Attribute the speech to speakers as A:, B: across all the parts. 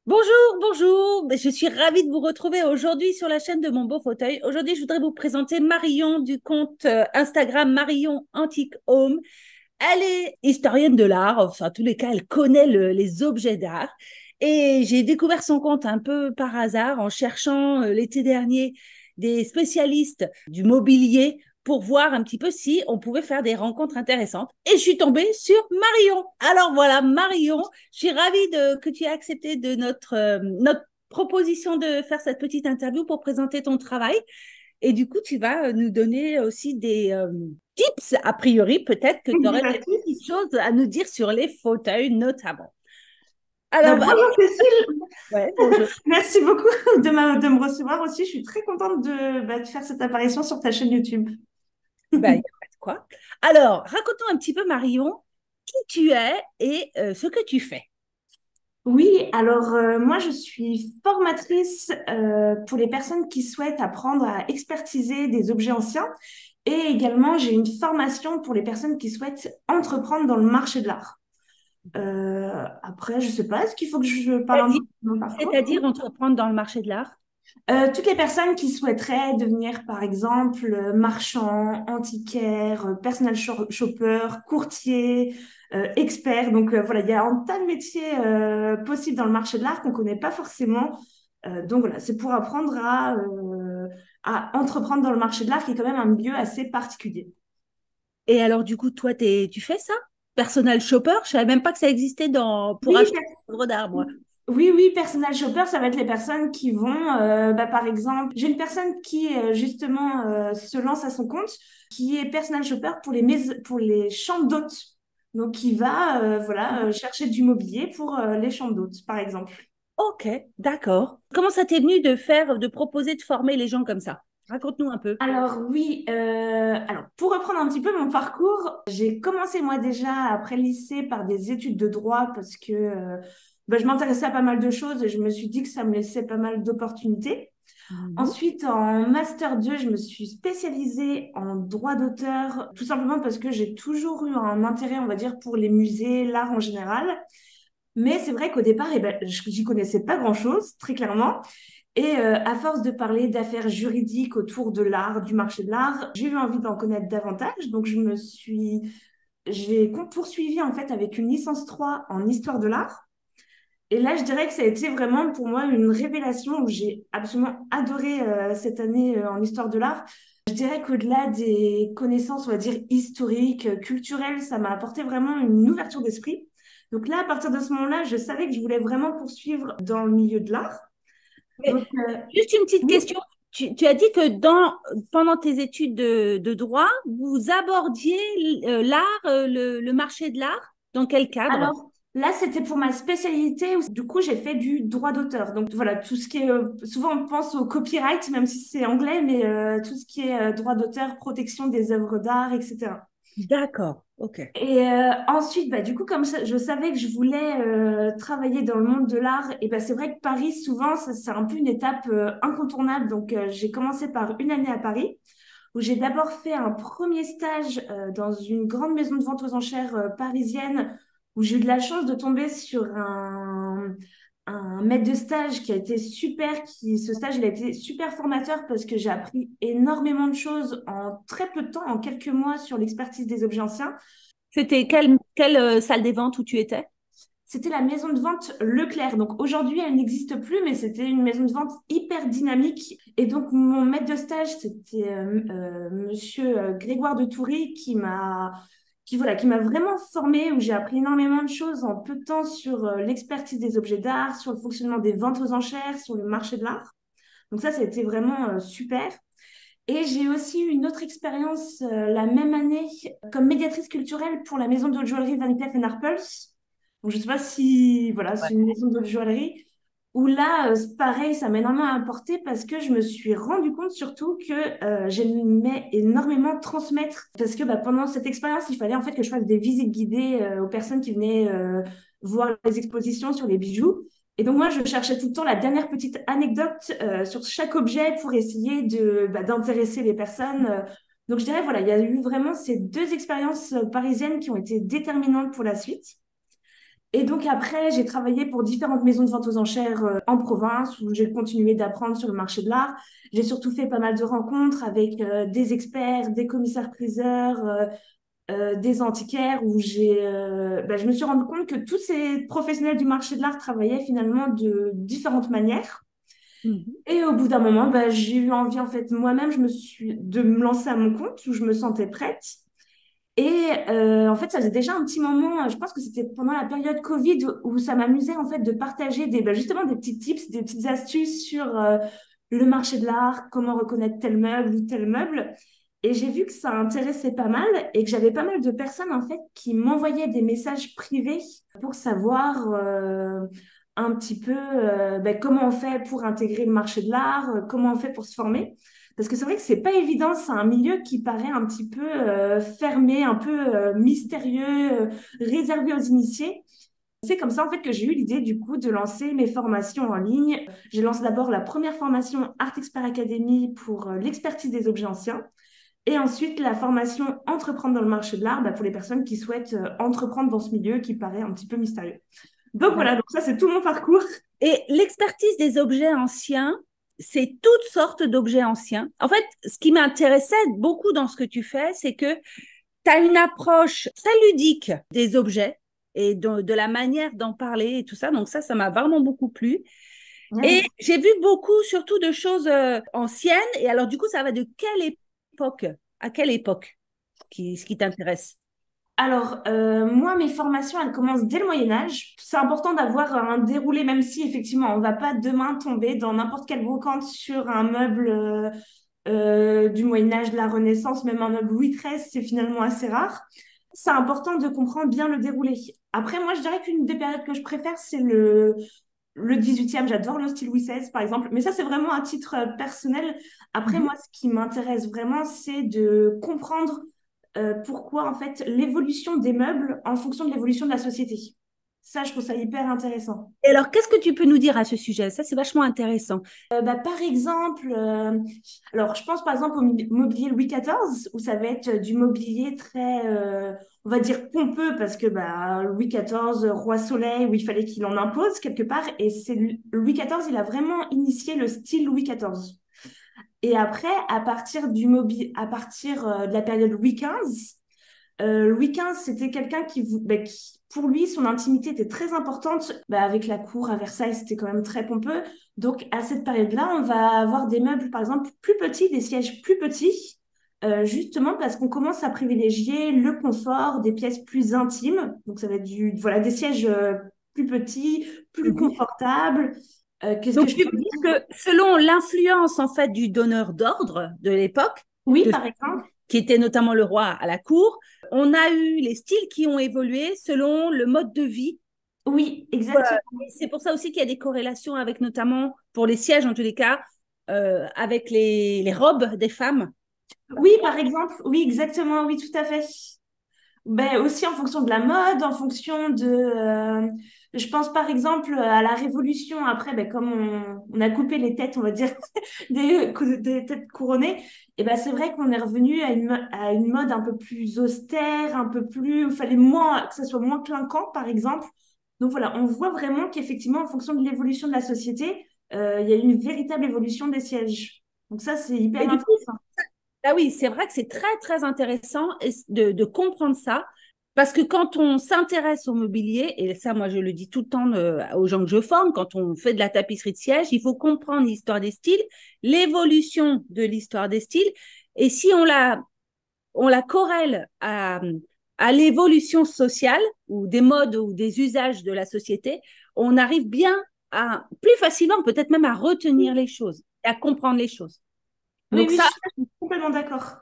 A: Bonjour, bonjour. Je suis ravie de vous retrouver aujourd'hui sur la chaîne de Mon Beau Fauteuil. Aujourd'hui, je voudrais vous présenter Marion du compte Instagram Marion Antique Home. Elle est historienne de l'art, enfin, en tous les cas, elle connaît les objets d'art. Et j'ai découvert son compte un peu par hasard en cherchant l'été dernier des spécialistes du mobilier pour voir un petit peu si on pouvait faire des rencontres intéressantes. Et je suis tombée sur Marion. Alors voilà, Marion, je suis ravie que tu aies accepté de notre proposition de faire cette petite interview pour présenter ton travail. Et du coup, tu vas nous donner aussi des tips, a priori, peut-être que tu aurais des petites
B: Gratis.
A: choses à nous dire sur les fauteuils notamment. Alors,
B: Bonjour Cécile,
A: ouais, bonjour.
B: merci beaucoup de me recevoir aussi. Je suis très contente de faire cette apparition sur ta chaîne YouTube.
A: Ben, y a pas de quoi. Alors, raconte-nous un petit peu, Marion, qui tu es et ce que tu fais.
B: Oui, alors moi je suis formatrice pour les personnes qui souhaitent apprendre à expertiser des objets anciens et également j'ai une formation pour les personnes qui souhaitent entreprendre dans le marché de l'art. Après, je sais pas, est-ce qu'il faut que je parle un
A: C'est-à-dire,
B: peu de mon parcours?
A: c'est-à-dire entreprendre dans le marché de l'art.
B: Toutes les personnes qui souhaiteraient devenir, par exemple, marchand, antiquaire, shopper, courtier, expert. Donc voilà, il y a un tas de métiers possibles dans le marché de l'art qu'on ne connaît pas forcément. Donc voilà, c'est pour apprendre à entreprendre dans le marché de l'art, qui est quand même un milieu assez particulier.
A: Et alors, du coup, toi, tu fais ça? Personal shopper? Je savais même pas que ça existait pour
B: Oui,
A: acheter des œuvres d'art, moi.
B: oui, personal shopper, ça va être les personnes qui vont, par exemple, j'ai une personne qui justement se lance à son compte, qui est personal shopper pour les chambres d'hôtes. Donc, qui va chercher du mobilier pour les chambres d'hôtes, par exemple.
A: Ok, d'accord. Comment ça t'est venu de proposer de former les gens comme ça? Raconte-nous un peu.
B: Alors oui, alors pour reprendre un petit peu mon parcours, j'ai commencé moi déjà après le lycée par des études de droit parce que je m'intéressais à pas mal de choses et je me suis dit que ça me laissait pas mal d'opportunités.
A: Mhm.
B: Ensuite, en master 2, je me suis spécialisée en droit d'auteur, tout simplement parce que j'ai toujours eu un intérêt, on va dire, pour les musées, l'art en général. Mais c'est vrai qu'au départ, j'y connaissais pas grand-chose, très clairement. Et à force de parler d'affaires juridiques autour de l'art, du marché de l'art, j'ai eu envie d'en connaître davantage. Donc, j'ai poursuivi en fait avec une licence 3 en histoire de l'art. Et là, je dirais que ça a été vraiment pour moi une révélation où j'ai absolument adoré cette année en histoire de l'art. Je dirais qu'au-delà des connaissances, on va dire, historiques, culturelles, ça m'a apporté vraiment une ouverture d'esprit. Donc là, à partir de ce moment-là, je savais que je voulais vraiment poursuivre dans le milieu de l'art.
A: Mais
B: Donc,
A: juste une petite
B: oui.
A: question. Tu as dit que pendant tes études de droit, vous abordiez l'art, le marché de l'art. Dans quel cadre?
B: Alors là, c'était pour ma spécialité. Du coup, j'ai fait du droit d'auteur. Donc voilà, tout ce qui est... souvent, on pense au copyright, même si c'est anglais, mais tout ce qui est droit d'auteur, protection des œuvres d'art, etc.
A: D'accord, ok.
B: Et ensuite, du coup, comme ça, je savais que je voulais travailler dans le monde de l'art, et c'est vrai que Paris, souvent, c'est un peu une étape incontournable. Donc, j'ai commencé par une année à Paris, où j'ai d'abord fait un premier stage dans une grande maison de vente aux enchères parisienne, où j'ai eu de la chance de tomber sur un maître de stage qui a été super, ce stage, il a été super formateur parce que j'ai appris énormément de choses en très peu de temps, en quelques mois, sur l'expertise des objets anciens.
A: C'était quelle salle des ventes où tu étais?
B: C'était la maison de vente Leclerc. Donc aujourd'hui, elle n'existe plus, mais c'était une maison de vente hyper dynamique. Et donc mon maître de stage, c'était Monsieur Grégoire de Toury qui m'a vraiment formée, où j'ai appris énormément de choses en peu de temps sur l'expertise des objets d'art, sur le fonctionnement des ventes aux enchères, sur le marché de l'art. Donc ça a été vraiment super. Et j'ai aussi eu une autre expérience la même année comme médiatrice culturelle pour la maison de joaillerie Van Cleef Arpels. Donc, je ne sais pas si, voilà, c'est une maison de joaillerie où là, pareil, ça m'a énormément apporté parce que je me suis rendu compte surtout que j'aimais énormément transmettre. Parce que pendant cette expérience, il fallait en fait que je fasse des visites guidées aux personnes qui venaient voir les expositions sur les bijoux. Et donc, moi, je cherchais tout le temps la dernière petite anecdote sur chaque objet pour essayer d'intéresser les personnes. Donc, je dirais, voilà, il y a eu vraiment ces deux expériences parisiennes qui ont été déterminantes pour la suite. Et donc après, j'ai travaillé pour différentes maisons de vente aux enchères en province où j'ai continué d'apprendre sur le marché de l'art. J'ai surtout fait pas mal de rencontres avec des experts, des commissaires-priseurs, des antiquaires où je me suis rendu compte que tous ces professionnels du marché de l'art travaillaient finalement de différentes manières.
A: Mhm.
B: Et au bout d'un moment, j'ai eu envie, en fait, moi-même, de me lancer à mon compte où je me sentais prête. Et en fait, ça faisait déjà un petit moment, je pense que c'était pendant la période Covid où ça m'amusait en fait de partager justement des petits tips, des petites astuces sur le marché de l'art, comment reconnaître tel meuble ou tel meuble. Et j'ai vu que ça intéressait pas mal et que j'avais pas mal de personnes en fait qui m'envoyaient des messages privés pour savoir un petit peu comment on fait pour intégrer le marché de l'art, comment on fait pour se former. Parce que c'est vrai que c'est pas évident, c'est un milieu qui paraît un petit peu fermé, un peu mystérieux, réservé aux initiés. C'est comme ça en fait que j'ai eu l'idée du coup de lancer mes formations en ligne. J'ai lancé d'abord la première formation Art Expert Academy pour l'expertise des objets anciens et ensuite la formation Entreprendre dans le marché de l'art pour les personnes qui souhaitent entreprendre dans ce milieu qui paraît un petit peu mystérieux. Donc voilà, donc ça c'est tout mon parcours.
A: Et l'expertise des objets anciens, c'est toutes sortes d'objets anciens. En fait, ce qui m'intéressait beaucoup dans ce que tu fais, c'est que tu as une approche très ludique des objets et de la manière d'en parler et tout ça. Donc ça m'a vraiment beaucoup plu. Et
B: Ouais.
A: j'ai vu beaucoup, surtout de choses anciennes. Et alors, du coup, ça va de quelle époque à quelle époque ce qui t'intéresse?
B: Alors, moi, mes formations, elles commencent dès le Moyen Âge. C'est important d'avoir un déroulé, même si effectivement, on ne va pas demain tomber dans n'importe quelle brocante sur un meuble du Moyen Âge, de la Renaissance, même un meuble Louis XIII, c'est finalement assez rare. C'est important de comprendre bien le déroulé. Après, moi, je dirais qu'une des périodes que je préfère, c'est le 18e. J'adore le style Louis XVI, par exemple. Mais ça, c'est vraiment un titre personnel. Après,
A: Mhm.
B: moi, ce qui m'intéresse vraiment, c'est de comprendre pourquoi en fait l'évolution des meubles en fonction de l'évolution de la société. Ça, je trouve ça hyper intéressant.
A: Et alors, qu'est-ce que tu peux nous dire à ce sujet? Ça, c'est vachement intéressant.
B: Par exemple, alors je pense par exemple au mobilier Louis XIV, où ça va être du mobilier très, on va dire pompeux, parce que Louis XIV, roi soleil, où il fallait qu'il en impose quelque part, et c'est Louis XIV, il a vraiment initié le style Louis XIV. Et après, à partir de la période Louis XV, Louis XV, c'était quelqu'un pour lui, son intimité était très importante. Avec la cour à Versailles, c'était quand même très pompeux. Donc, à cette période-là, on va avoir des meubles, par exemple, plus petits, des sièges plus petits, justement parce qu'on commence à privilégier le confort, des pièces plus intimes. Donc, ça va être voilà, des sièges plus petits, plus
A: Mhm.
B: confortables. Qu'est-ce que
A: Donc,
B: je
A: tu
B: peux
A: veux
B: dire?
A: dire que selon l'influence, en fait, du donneur d'ordre de l'époque,
B: Oui,
A: de-
B: par exemple.
A: qui était notamment le roi à la cour, on a eu les styles qui ont évolué selon le mode de vie.
B: Oui,
A: Euh,
B: exactement.
A: et c'est pour ça aussi qu'il y a des corrélations avec, notamment, pour les sièges, en tous les cas, avec les robes des femmes.
B: Oui, par exemple. Oui, exactement. Oui, tout à fait. Aussi en fonction de la mode, en fonction je pense par exemple à la Révolution. Après, comme on a coupé les têtes, on va dire, des têtes couronnées, et c'est vrai qu'on est revenu à une mode un peu plus austère, un peu plus, où il fallait moins, que ça soit moins clinquant, par exemple. Donc voilà, on voit vraiment qu'effectivement, en fonction de l'évolution de la société, il y a une véritable évolution des sièges. Donc ça, c'est hyper
A: Et du coup,
B: intéressant.
A: ah oui, c'est vrai que c'est très, très intéressant de comprendre ça, parce que quand on s'intéresse au mobilier, et ça, moi, je le dis tout le temps aux gens que je forme, quand on fait de la tapisserie de siège, il faut comprendre l'histoire des styles, l'évolution de l'histoire des styles, et si on la corrèle à l'évolution sociale, ou des modes ou des usages de la société, on arrive bien à, plus facilement, peut-être même à retenir les choses, et à comprendre les choses.
B: Oui,
A: Donc
B: oui,
A: ça,
B: je suis complètement d'accord.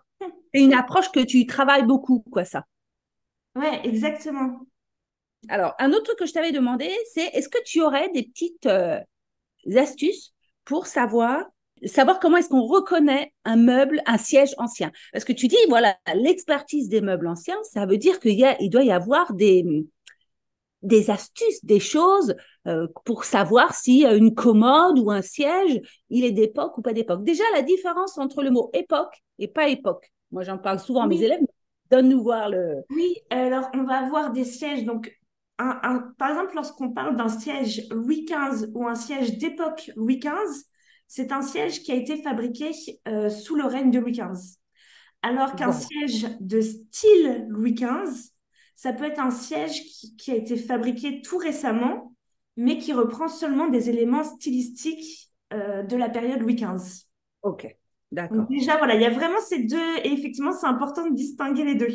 A: c'est une approche que tu travailles beaucoup, quoi, ça.
B: Ouais, exactement.
A: Alors, un autre truc que je t'avais demandé, c'est est-ce que tu aurais des petites astuces pour savoir comment est-ce qu'on reconnaît un meuble, un siège ancien? Parce que tu dis, voilà, l'expertise des meubles anciens, ça veut dire il doit y avoir des astuces, des choses pour savoir si une commode ou un siège, il est d'époque ou pas d'époque. Déjà, la différence entre le mot époque et pas époque. Moi, j'en parle souvent à mes
B: Oui,
A: élèves. Donne-nous voir le.
B: oui. Alors, on va avoir des sièges. Donc, par exemple, lorsqu'on parle d'un siège Louis XV ou un siège d'époque Louis XV, c'est un siège qui a été fabriqué sous le règne de Louis XV. Alors qu'un
A: Wow.
B: siège de style Louis XV, ça peut être un siège qui a été fabriqué tout récemment, mais qui reprend seulement des éléments stylistiques de la période Louis XV.
A: Ok,
B: Donc
A: d'accord.
B: déjà, voilà, il y a vraiment ces deux, et effectivement, c'est important de distinguer les deux.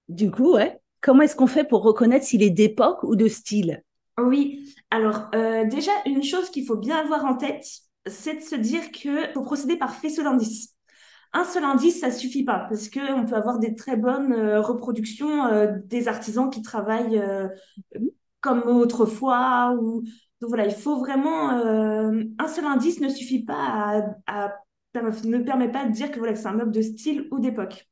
A: Du coup, ouais. Comment est-ce qu'on fait pour reconnaître s'il est d'époque ou de style?
B: Oui, alors déjà, une chose qu'il faut bien avoir en tête, c'est de se dire qu'il faut procéder par faisceau d'indices. Un seul indice, ça suffit pas, parce qu'on peut avoir des très bonnes reproductions des artisans qui travaillent comme autrefois. Donc voilà, il faut vraiment... un seul indice ne suffit pas ne permet pas de dire que, voilà, que c'est un meuble de style ou d'époque.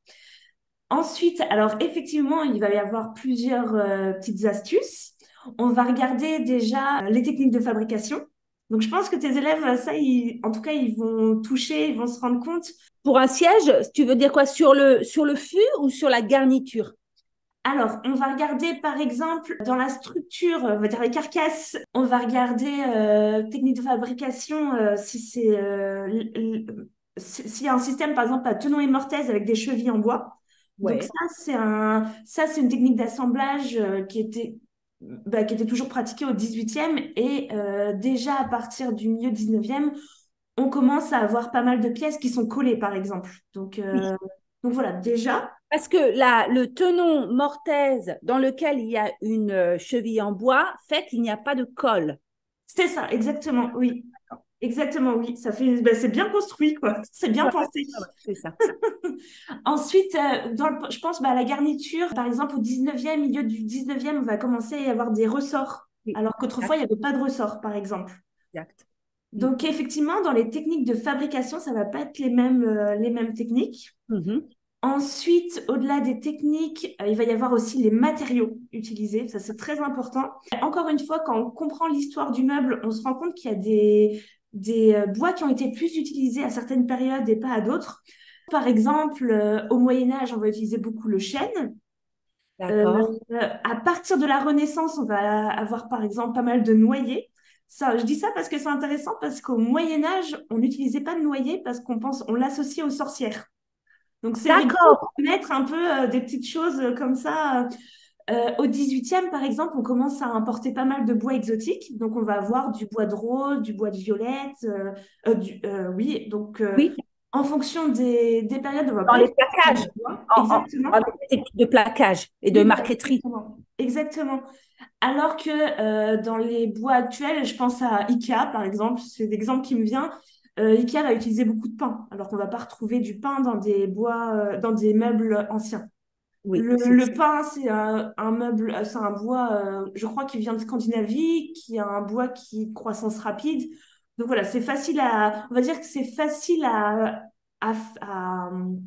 B: Ensuite, alors effectivement, il va y avoir plusieurs petites astuces. On va regarder déjà les techniques de fabrication. Donc, je pense que tes élèves, ça, en tout cas, ils vont toucher, ils vont se rendre compte.
A: Pour un siège, tu veux dire quoi? Sur le fût ou sur la garniture?
B: Alors, on va regarder par exemple dans la structure, on va dire les carcasses, on va regarder technique de fabrication, si c'est s'il y a un système par exemple à tenon et mortaise avec des chevilles en bois. Donc
A: Ouais.
B: ça c'est une technique d'assemblage qui était toujours pratiquée au 18e et déjà à partir du milieu 19e, on commence à avoir pas mal de pièces qui sont collées par exemple.
A: Oui.
B: Donc voilà, déjà.
A: Parce que le tenon mortaise dans lequel il y a une cheville en bois fait qu'il n'y a pas de colle.
B: C'est ça, exactement, oui. Exactement, oui. Ça fait, ben, c'est bien construit, quoi. C'est bien
A: Ouais,
B: pensé.
A: ouais, c'est ça.
B: Ensuite, je pense bah, la garniture, par exemple, au 19e, milieu du 19e, on va commencer à y avoir des ressorts,
A: Oui,
B: alors qu'autrefois, il
A: exact,
B: n'y avait pas de ressorts, par exemple.
A: exact. Mm.
B: Donc, effectivement, dans les techniques de fabrication, ça va pas être les mêmes techniques.
A: Mhm.
B: Ensuite, au-delà des techniques, il va y avoir aussi les matériaux utilisés. Ça, c'est très important. Encore une fois, quand on comprend l'histoire du meuble, on se rend compte qu'il y a des bois qui ont été plus utilisés à certaines périodes et pas à d'autres. Par exemple, au Moyen Âge, on va utiliser beaucoup le chêne. Euh,
A: D'accord.
B: à partir de la Renaissance, on va avoir par exemple pas mal de noyers. Ça, je dis ça parce que c'est intéressant parce qu'au Moyen Âge, on n'utilisait pas de noyer parce on l'associait aux sorcières. Donc, c'est rigolo
A: D'accord.
B: de mettre un peu des petites choses comme ça. Au 18e, par exemple, on commence à importer pas mal de bois exotiques. Donc, on va avoir du bois de rose, du bois de violette. Oui, donc
A: Oui,
B: en fonction des périodes, on va
A: dans
B: pas
A: les
B: utiliser le
A: plaquages,
B: même bois.
A: en
B: Exactement.
A: technique de plaquage et de
B: Oui, voilà,
A: marqueterie.
B: exactement. Exactement. Alors que dans les bois actuels, je pense à Ikea, par exemple, c'est l'exemple qui me vient. Ikea va utiliser beaucoup de pin, alors qu'on ne va pas retrouver du pin dans des bois, dans des meubles anciens.
A: Oui,
B: Le pin, c'est un meuble, c'est un bois, je crois, qui vient de Scandinavie, qui a un bois qui est de croissance rapide. Donc voilà, on va dire que c'est facile à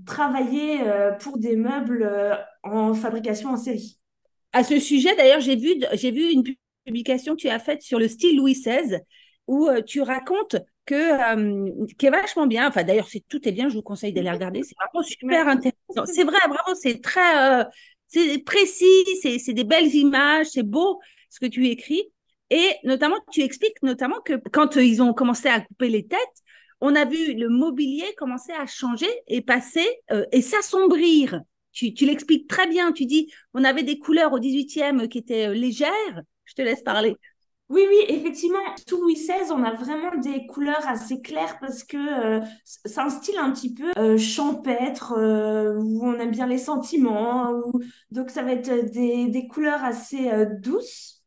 B: travailler pour des meubles en fabrication en série.
A: à ce sujet, d'ailleurs, j'ai vu une publication que tu as faite sur le style Louis XVI où tu racontes qui est vachement bien. Enfin, d'ailleurs, tout est bien. Je vous conseille d'aller regarder. C'est vraiment super
B: Merci.
A: intéressant. C'est vrai, vraiment, c'est précis. C'est des belles images. C'est beau ce que tu écris. Et notamment, tu expliques notamment que quand ils ont commencé à couper les têtes, on a vu le mobilier commencer à changer et passer et s'assombrir. Tu l'expliques très bien. Tu dis, on avait des couleurs au 18e qui étaient légères. Je te laisse parler.
B: Oui, oui, effectivement, sous Louis XVI, on a vraiment des couleurs assez claires parce que c'est un style un petit peu champêtre, où on aime bien les sentiments. Donc, ça va être des couleurs assez douces.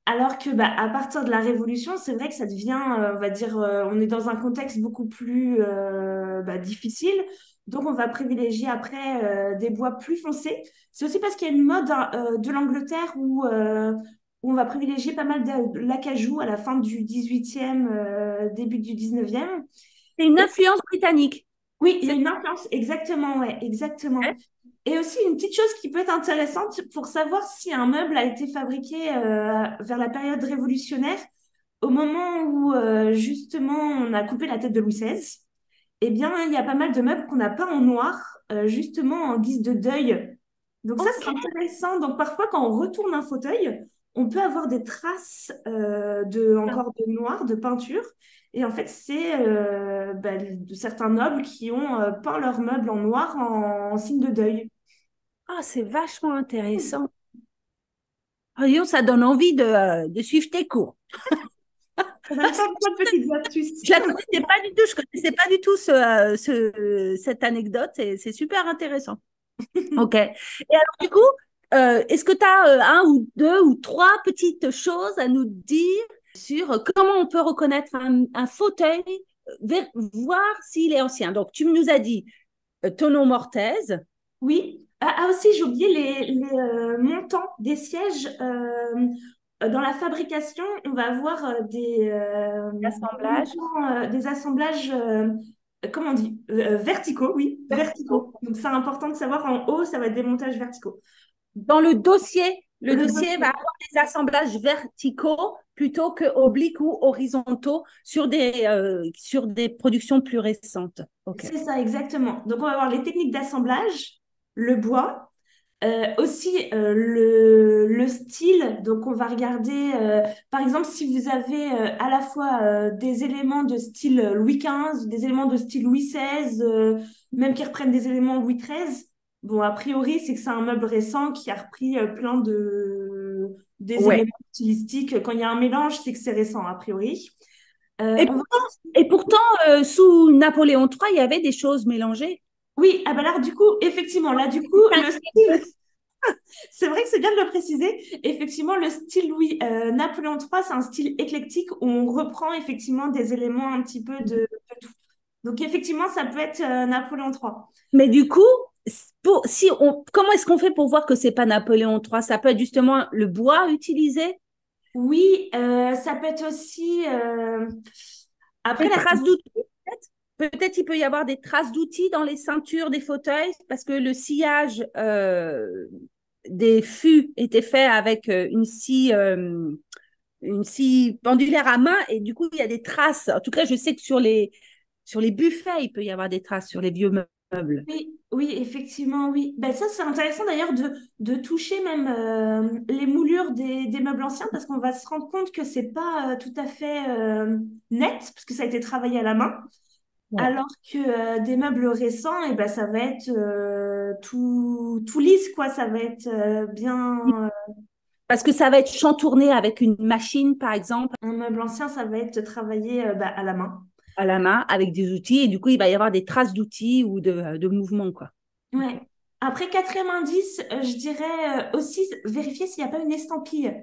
B: Alors que bah, à partir de la Révolution, c'est vrai que ça devient, on va dire, on est dans un contexte beaucoup plus difficile. Donc, on va privilégier après des bois plus foncés. C'est aussi parce qu'il y a une mode de l'Angleterre où on va privilégier pas mal de l'acajou à la fin du 18e, début du 19e.
A: C'est une
B: Et
A: influence britannique.
B: oui, il y a
A: C'est
B: une influence, exactement, ouais, exactement.
A: vrai.
B: Et aussi une petite chose qui peut être intéressante pour savoir si un meuble a été fabriqué vers la période révolutionnaire, au moment où justement on a coupé la tête de Louis XVI, eh bien il y a pas mal de meubles qu'on a peints en noir, justement en guise de deuil. Donc ça,
A: Ok.
B: c'est intéressant. Donc parfois, quand on retourne un fauteuil, on peut avoir des traces encore de noir, de peinture. Et en fait, c'est de certains nobles qui ont peint leurs meubles en noir en signe de deuil.
A: Ah, c'est vachement intéressant. Ah, dis donc, ça donne envie de suivre tes cours.
B: Ça donne plein plein de petites astuces.
A: Je la connaissais pas du tout, je connaissais pas du tout cette anecdote, et c'est super intéressant. Ok. Et alors, du coup, est-ce que tu as un ou deux ou trois petites choses à nous dire sur comment on peut reconnaître un fauteuil, voir s'il est ancien? Donc, tu nous as dit tonneau mortaise,
B: Oui. Aussi, j'ai oublié les montants des sièges. Dans la fabrication, on va avoir des
A: assemblage,
B: montants, des assemblages, comment on dit, verticaux, oui,
A: verticaux.
B: verticaux. Donc, c'est important de savoir en haut, ça va être des montages verticaux.
A: Dans le
B: Le
A: dossier va
B: dossier.
A: avoir des assemblages verticaux plutôt que obliques ou horizontaux sur des productions plus récentes. Ok.
B: C'est ça, exactement. Donc, on va voir les techniques d'assemblage, le bois, aussi le style. Donc, on va regarder, par exemple, si vous avez à la fois des éléments de style Louis XV, des éléments de style Louis XVI, même qui reprennent des éléments Louis XIII. Bon, a priori, c'est que c'est un meuble récent qui a repris plein des
A: Ouais.
B: éléments stylistiques. Quand il y a un mélange, c'est que c'est récent, a priori.
A: Et
B: On va
A: pourtant, et pourtant sous Napoléon III, il y avait des choses mélangées.
B: Oui, ah bah là, du coup, effectivement, là, du coup, le style, c'est vrai que c'est bien de le préciser. Effectivement, le style Louis Napoléon III, c'est un style éclectique où on reprend effectivement des éléments un petit peu de tout. Donc, effectivement, ça peut être Napoléon III.
A: Mais du coup, comment est-ce qu'on fait pour voir que c'est pas Napoléon III? Ça peut être justement le bois utilisé,
B: Oui, ça peut être aussi. Après,
A: des traces d'outils. Peut-être il peut y avoir des traces d'outils dans les ceintures des fauteuils parce que le sillage des fûts était fait avec une scie pendulaire à main et du coup il y a des traces. En tout cas, je sais que sur les buffets, il peut y avoir des traces sur les vieux meubles.
B: oui, oui, effectivement, oui. Ben, ça, c'est intéressant d'ailleurs de toucher même les moulures des meubles anciens parce qu'on va se rendre compte que c'est pas tout à fait net parce que ça a été travaillé à la main.
A: Ouais.
B: Alors que des meubles récents, et ben, ça va être tout lisse, quoi. Ça va être bien.
A: Parce que ça va être chantourné avec une machine, par exemple,
B: Un meuble ancien, ça va être travaillé à la main.
A: à la main, avec des outils, et du coup, il va y avoir des traces d'outils ou de mouvements, quoi. Ok.
B: Ouais. Après, quatrième indice, je dirais aussi vérifier s'il n'y a pas une estampille.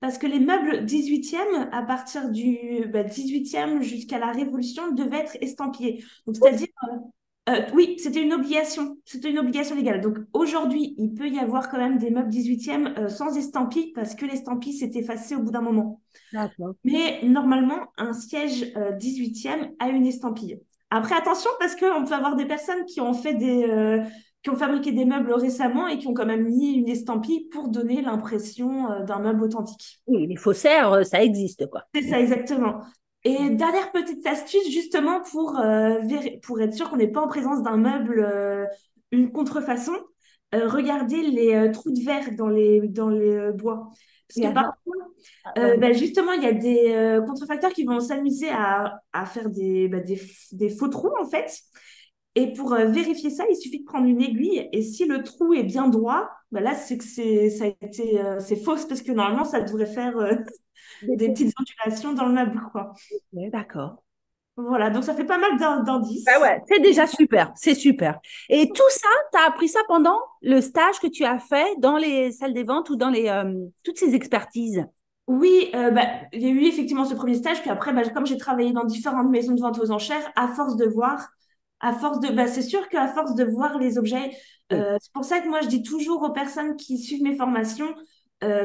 B: Parce que les meubles 18e, à partir du 18e jusqu'à la Révolution, devaient être estampillés. Donc, c'est-à-dire, oui, c'était une obligation. C'était une obligation légale. Donc, aujourd'hui, il peut y avoir quand même des meubles 18e sans estampille parce que l'estampille s'est effacée au bout d'un moment.
A: D'accord.
B: Mais normalement, un siège 18e a une estampille. Après, attention, parce qu'on peut avoir des personnes qui ont fait qui ont fabriqué des meubles récemment et qui ont quand même mis une estampille pour donner l'impression d'un meuble authentique.
A: Oui, les faussaires, ça existe, quoi.
B: C'est ça, exactement. Et dernière petite astuce, justement, pour être sûr qu'on n'est pas en présence d'un meuble, une contrefaçon, regardez les trous de verre dans les bois. Parce que
A: D'accord.
B: parfois, justement, il y a des contrefacteurs qui vont s'amuser à faire des faux trous, en fait. Et pour vérifier ça, il suffit de prendre une aiguille. Et si le trou est bien droit, bah là, c'est que ça a été, c'est fausse parce que normalement, ça devrait faire des petites ondulations dans le meuble, quoi.
A: Ouais, d'accord.
B: Voilà, donc ça fait pas mal
A: Ben
B: d'indices.
A: ouais, c'est déjà super, c'est super. Et tout ça, tu as appris ça pendant le stage que tu as fait dans les salles des ventes ou dans toutes ces expertises.
B: Oui, il y a eu effectivement ce premier stage, puis après, comme j'ai travaillé dans différentes maisons de vente aux enchères, à force de voir, c'est sûr qu'à force de voir les objets,
A: Oui.
B: c'est pour ça que moi je dis toujours aux personnes qui suivent mes formations,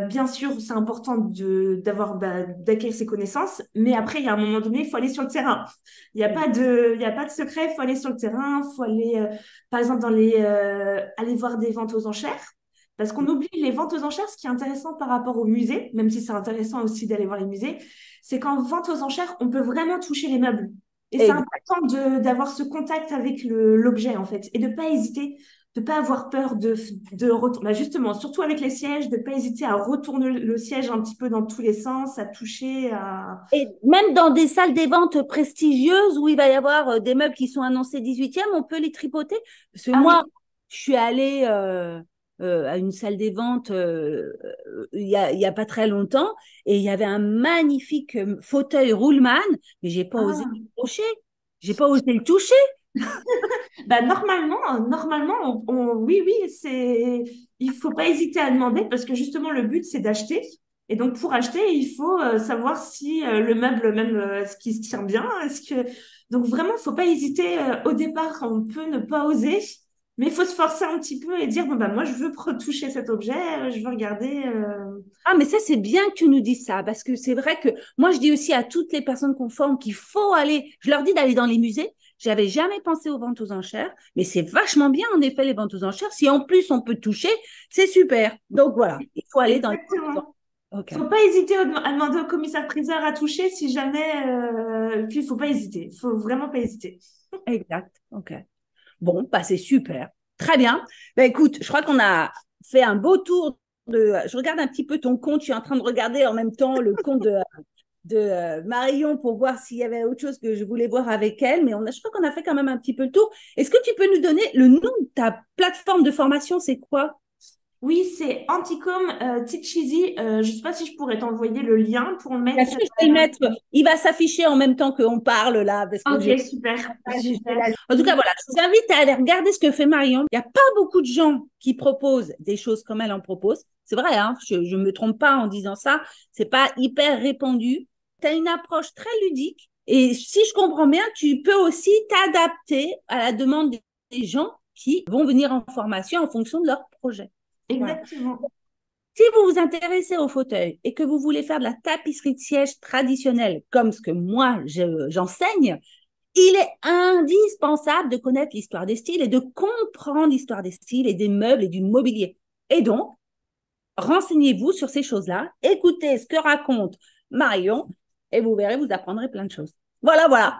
B: bien sûr, c'est important d'acquérir ces connaissances, mais après, il y a un moment donné, il faut aller sur le terrain. Il y a pas de secret, il faut aller sur le terrain, il faut aller, par exemple, aller voir des ventes aux enchères. Parce qu'on oublie les ventes aux enchères, ce qui est intéressant par rapport au musée, même si c'est intéressant aussi d'aller voir les musées, c'est qu'en vente aux enchères, on peut vraiment toucher les meubles. Et c'est
A: Exact.
B: important d'avoir ce contact avec l'objet, en fait, et de ne pas hésiter, de pas avoir peur bah justement, surtout avec les sièges, de pas hésiter à retourner le siège un petit peu dans tous les sens, à toucher, à...
A: Et même dans des salles des ventes prestigieuses où il va y avoir des meubles qui sont annoncés 18e, on peut les tripoter. Parce que
B: Ah
A: moi,
B: oui,
A: je suis allée à une salle des ventes il y a pas très longtemps et il y avait un magnifique fauteuil Ruhlmann, mais j'ai pas osé
B: ah.
A: le toucher. J'ai pas osé le toucher.
B: Bah normalement, oui, oui, il faut pas hésiter à demander parce que justement le but c'est d'acheter. Et donc pour acheter, il faut savoir si le meuble même ce qui se tient bien, donc vraiment, faut pas hésiter au départ. On peut ne pas oser, mais il faut se forcer un petit peu et dire bon bah moi je veux toucher cet objet, je veux regarder.
A: Ah, mais ça, c'est bien que tu nous dises ça, parce que c'est vrai que moi, je dis aussi à toutes les personnes qu'on forme qu'il faut aller, je leur dis d'aller dans les musées. J'avais jamais pensé aux ventes aux enchères, mais c'est vachement bien, en effet, les ventes aux enchères. Si en plus on peut toucher, c'est super. Donc voilà, il faut aller dans les ventes aux
B: Exactement.
A: enchères. OK,
B: Faut pas hésiter à demander au commissaire-priseur à toucher si jamais. Puis faut pas hésiter. Faut vraiment pas hésiter.
A: exact. OK. Bon, bah, c'est super. Très bien. Bah, écoute, je crois qu'on a fait un beau tour de. Je regarde un petit peu ton compte. Je suis en train de regarder en même temps le compte de Marion pour voir s'il y avait autre chose que je voulais voir avec elle, mais je crois qu'on a fait quand même un petit peu le tour. Est-ce que tu peux nous donner le nom de ta plateforme de formation? C'est quoi?
B: Oui, c'est Anticom Teach Easy. Je sais pas si je pourrais t'envoyer le lien pour le
A: Bien
B: mettre.
A: sûr, je vais le mettre. Il va s'afficher en même temps qu'on parle là, parce que
B: Ok,
A: j'ai.
B: super, super.
A: En tout cas, voilà, je vous invite à aller regarder ce que fait Marion. Il n'y a pas beaucoup de gens qui proposent des choses comme elle en propose. C'est vrai, hein, je ne me trompe pas en disant ça. C'est pas hyper répandu. Tu as une approche très ludique. Et si je comprends bien, tu peux aussi t'adapter à la demande des gens qui vont venir en formation en fonction de leur projet. Voilà.
B: Exactement.
A: Si vous vous intéressez au fauteuil et que vous voulez faire de la tapisserie de siège traditionnelle, comme ce que moi j'enseigne, il est indispensable de connaître l'histoire des styles et de comprendre l'histoire des styles et des meubles et du mobilier. Et donc, renseignez-vous sur ces choses-là, écoutez ce que raconte Marion et vous verrez, vous apprendrez plein de choses. Voilà, voilà.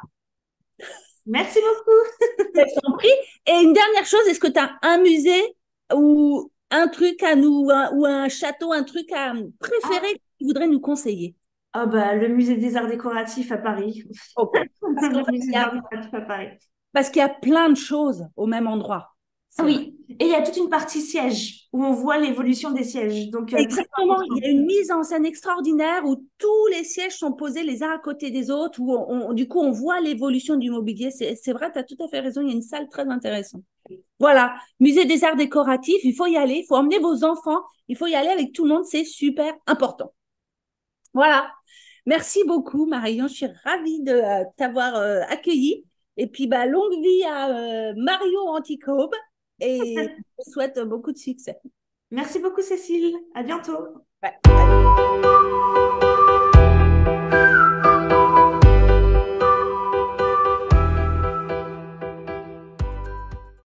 B: Merci beaucoup.
A: Je t'en prie. Et une dernière chose, est-ce que tu as un musée ou un truc à nous, ou un château, un truc à préférer que tu voudrais nous conseiller?
B: Ah bah le musée des arts décoratifs à Paris.
A: OK. Parce qu'en
B: Le
A: fait,
B: musée des arts décoratifs à Paris.
A: parce qu'il y a plein de choses au même endroit.
B: Ah
A: C'est vrai.
B: oui, et il y a toute une partie siège où on voit l'évolution des sièges. Donc très
A: Exactement, il
B: important.
A: y a une mise en scène extraordinaire où tous les sièges sont posés les uns à côté des autres, où du coup on voit l'évolution du mobilier. C'est vrai, tu as tout à fait raison, il y a une salle très intéressante. Voilà, musée des arts décoratifs, il faut y aller, il faut emmener vos enfants, il faut y aller avec tout le monde, c'est super important. Voilà, merci beaucoup Marion, je suis ravie de t'avoir accueilli. Et puis, bah, longue vie à Mario Anticobe et je vous souhaite beaucoup de succès.
B: Merci beaucoup, Cécile. À bientôt.
A: Ouais, salut.